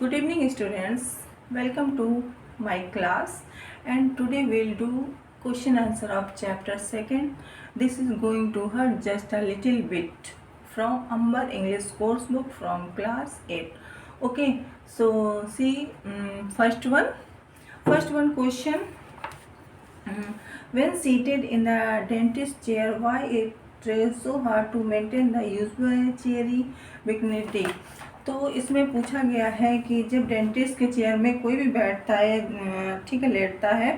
Good evening students, welcome to my class and today we'll do question answer of chapter 2nd. This is going to hurt just a little bit from Amber English course book from class 8. Okay, so see first one question. When seated in the dentist chair, why it is so hard to maintain the usual cheery dignity? तो इसमें पूछा गया है कि जब dentist के chair में कोई भी बैठता है, ठीक है, लेटता है,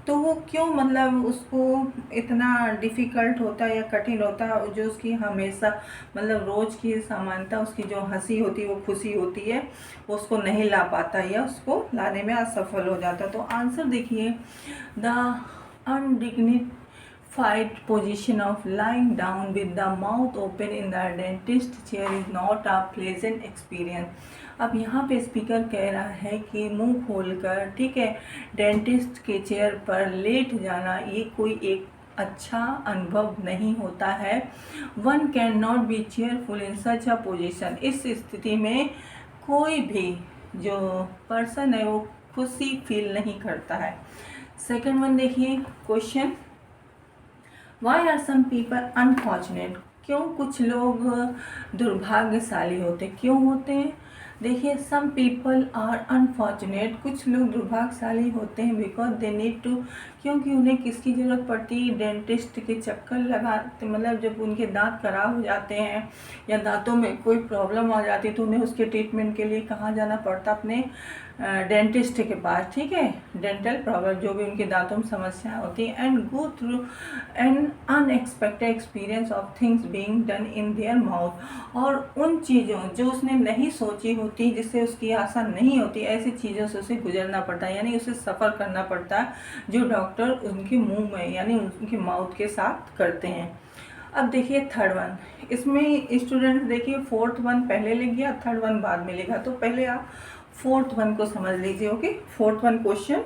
तो वो क्यों मतलब उसको इतना डिफ़िकल्ट होता है या कठिन होता है, जो उसकी हमेशा मतलब रोज़ की सामान्यता उसकी जो हंसी होती है, वो खुशी होती है, वो उसको नहीं ला पाता या उसको लाने में असफल हो जाता है। तो आंसर देखिए, the undignified position of lying down with the mouth open in the dentist chair is not a pleasant experience. अब यहाँ पे स्पीकर कह रहा है कि मुंह खोलकर, ठीक है, डेंटिस्ट के चेयर पर लेट जाना ये कोई एक अच्छा अनुभव नहीं होता है। One can not be cheerful in such a position. इस स्थिति में कोई भी जो पर्सन है वो खुशी फील नहीं करता है। सेकेंड वन देखिए question, why are some people unfortunate? क्यों कुछ लोग दुर्भाग्यशाली होते, क्यों होते हैं? देखिए, सम पीपल आर अनफॉर्चुनेट, कुछ लोग दुर्भाग्यशाली होते हैं बिकॉज दे नीड टू, क्योंकि उन्हें किसकी ज़रूरत पड़ती है? डेंटिस्ट के चक्कर लगाते, मतलब जब उनके दांत खराब हो जाते हैं या दांतों में कोई प्रॉब्लम आ जाती है तो उन्हें उसके ट्रीटमेंट के लिए कहाँ जाना पड़ता? अपने डेंटिस्ट के पास, ठीक है, डेंटल प्रॉब्लम जो भी उनके दांतों में समस्याएं होती हैं, and go through an unexpected experience of things being done in their mouth. और उन चीज़ों जो उसने नहीं सोची होती, जिससे उसकी आशा नहीं होती, ऐसी चीज़ों से उसे गुजरना पड़ता है, यानी उसे सफ़र करना पड़ता है, जो डॉक्टर उनके मुंह में यानी उनके माउथ के साथ करते हैं। अब देखिए थर्ड वन, इसमें स्टूडेंट देखिए फोर्थ वन पहले लिख गया, थर्ड वन बाद में लिखा, तो पहले आप फोर्थ वन को समझ लीजिए। Okay, fourth one question,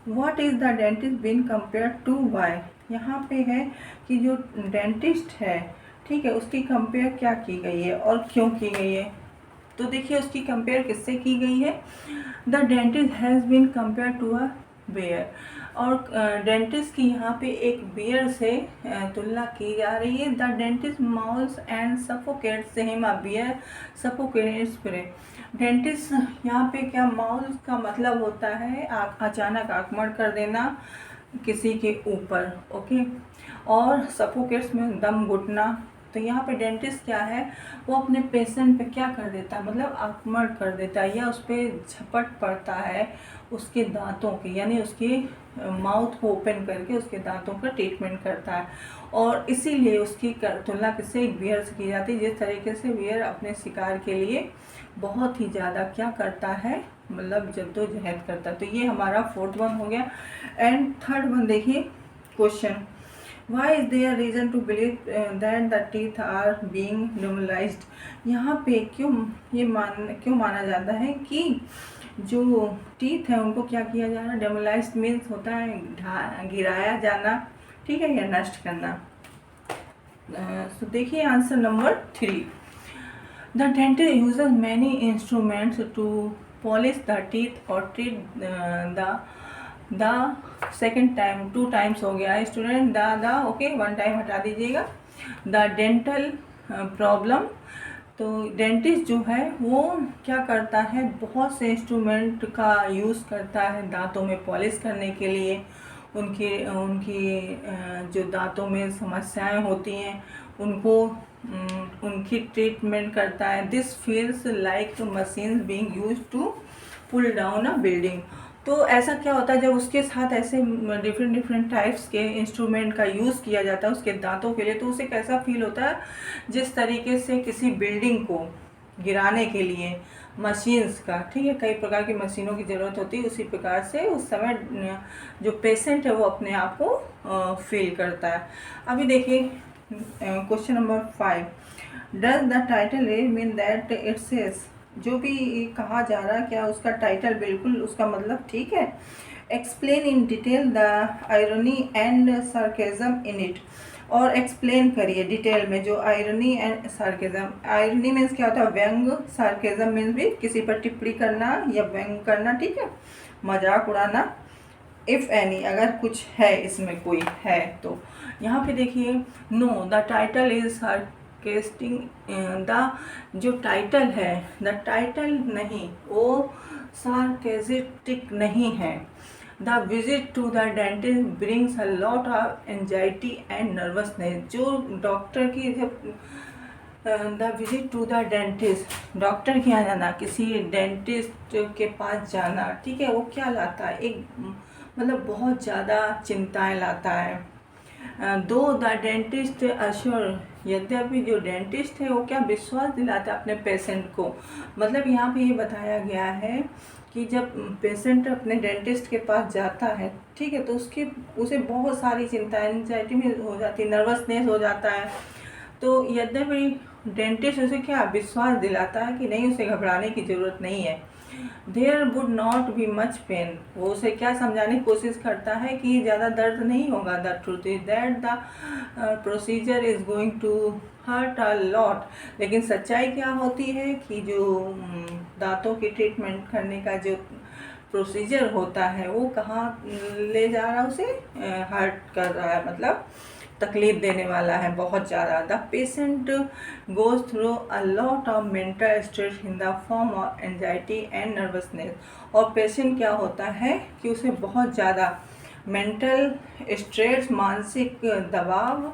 what is the dentist been compare to why? यहाँ पे है कि जो डेंटिस्ट है, ठीक है, उसकी कंपेयर क्या की गई है और क्यों की गई है? तो देखिए उसकी कंपेयर किससे की गई है? The dentist has been compare to a bear, और डेंटिस्ट की यहाँ पे एक बेयर से तुलना की जा रही है। The dentist mauls and suffocates him, a bear suffocates prey. Dentist यहाँ पे क्या, माउल्स का मतलब होता है अचानक आक्रमण कर देना किसी के ऊपर, ओके, और सफोकेट्स में दम घुटना। तो यहाँ पे डेंटिस्ट क्या है, वो अपने पेशेंट पे क्या कर देता है, मतलब आक्रमण कर देता है या उस पर झपट पड़ता है उसके दांतों की, यानी उसके माउथ को ओपन करके उसके दांतों का ट्रीटमेंट करता है। और इसीलिए उसकी तुलना किससे, एक बियर से की जाती है। जिस तरीके से बियर अपने शिकार के लिए बहुत ही ज़्यादा क्या करता है, मतलब जद्दोजहद करता है। तो ये हमारा फोर्थ वन हो गया। एंड थर्ड वन देखिए question, why is there reason to believe that the teeth are being normalised? यहाँ पे क्यों माना जाता है कि जो टीथ है उनको क्या किया जा रहा है? डेमोलाइज्ड मीन्स होता है गिराया जाना, ठीक है, या नष्ट करना। तो देखिए answer number 3, the dentist uses many instruments to polish the teeth और treat the second time, 2 times हो गया स्टूडेंट, द ओके, 1 टाइम हटा दीजिएगा। द डेंटल प्रॉब्लम, तो डेंटिस्ट जो है वो क्या करता है, बहुत से इंस्ट्रूमेंट का यूज़ करता है दांतों में पॉलिश करने के लिए। उनकी जो दांतों में समस्याएं होती हैं उनकी ट्रीटमेंट करता है। This feels like machines being used to pull down a building. तो ऐसा क्या होता है, जब उसके साथ ऐसे डिफरेंट टाइप्स के इंस्ट्रूमेंट का यूज़ किया जाता है उसके दांतों के लिए, तो उसे कैसा फील होता है, जिस तरीके से किसी बिल्डिंग को गिराने के लिए मशीन्स का, ठीक है, कई प्रकार की मशीनों की ज़रूरत होती है, उसी प्रकार से उस समय जो पेशेंट है वो अपने आप को फील करता है। अभी देखिए question number 5, does the title mean that it says? जो भी कहा जा रहा है क्या उसका टाइटल बिल्कुल उसका मतलब ठीक है? Explain in detail the irony and sarcasm in it. और एक्सप्लेन करिए डिटेल में जो irony and sarcasm. Irony means क्या होता है, व्यंग। सार्केज्म मीन्स भी किसी पर टिप्पणी करना या व्यंग करना, ठीक है, मजाक उड़ाना। इफ़ एनी, अगर कुछ है इसमें कोई है तो। यहाँ पे देखिए, no the title is sarcasting. The जो टाइटल है, द टाइटल नहीं, वो सार्केस्टिक नहीं है। The visit to the dentist brings a lot of anxiety and nervousness. जो डॉक्टर की जब the visit to the dentist, doctor के यहाँ जाना, किसी डेंटिस्ट के पास जाना, ठीक है, वो क्या लाता है, एक मतलब बहुत ज़्यादा चिंताएं लाता है। दो द डेंटिस्ट अश्योर, यद्यपि जो डेंटिस्ट है वो क्या विश्वास दिलाता है अपने पेशेंट को। मतलब यहाँ पे ये बताया गया है कि जब पेशेंट अपने डेंटिस्ट के पास जाता है, ठीक है, तो उसे बहुत सारी चिंताएं, एंजाइटी में हो जाती है, नर्वसनेस हो जाता है। तो यद्यपि डेंटिस्ट उसे क्या विश्वास दिलाता है कि नहीं, उसे घबराने की ज़रूरत नहीं है। There would not be much pain, वो उसे क्या समझाने की कोशिश करता है कि ज़्यादा दर्द नहीं होगा। The truth is that the procedure is going to hurt a lot. लेकिन सच्चाई क्या होती है कि जो दांतों की ट्रीटमेंट करने का जो प्रोसीजर होता है वो कहाँ ले जा रहा है, उसे हर्ट कर रहा है, मतलब तकलीफ देने वाला है बहुत ज़्यादा। The patient goes through a lot of mental stress in the form of anxiety and nervousness. और पेशेंट क्या होता है कि उसे बहुत ज़्यादा मेंटल स्ट्रेस, मानसिक दबाव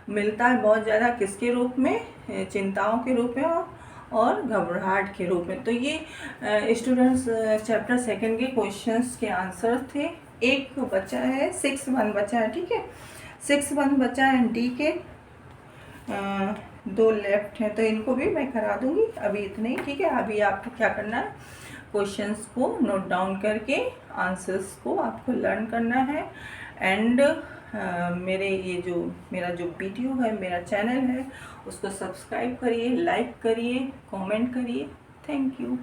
मिलता है बहुत ज़्यादा, किसके रूप में, चिंताओं के रूप में और घबराहट के रूप में। तो ये स्टूडेंट्स चैप्टर 2 के क्वेश्चंस के आंसर थे। एक बच्चा है, 6-1 बचा है, ठीक है, 6-1 बचा है। डी के 2 लेफ्ट हैं, तो इनको भी मैं करा दूंगी अभी इतने ही, ठीक है। अभी आपको क्या करना है, क्वेश्चंस को नोट डाउन करके आंसर्स को आपको लर्न करना है। एंड मेरा जो वीडियो है, मेरा चैनल है, उसको सब्सक्राइब करिए, लाइक करिए, कमेंट करिए। Thank you.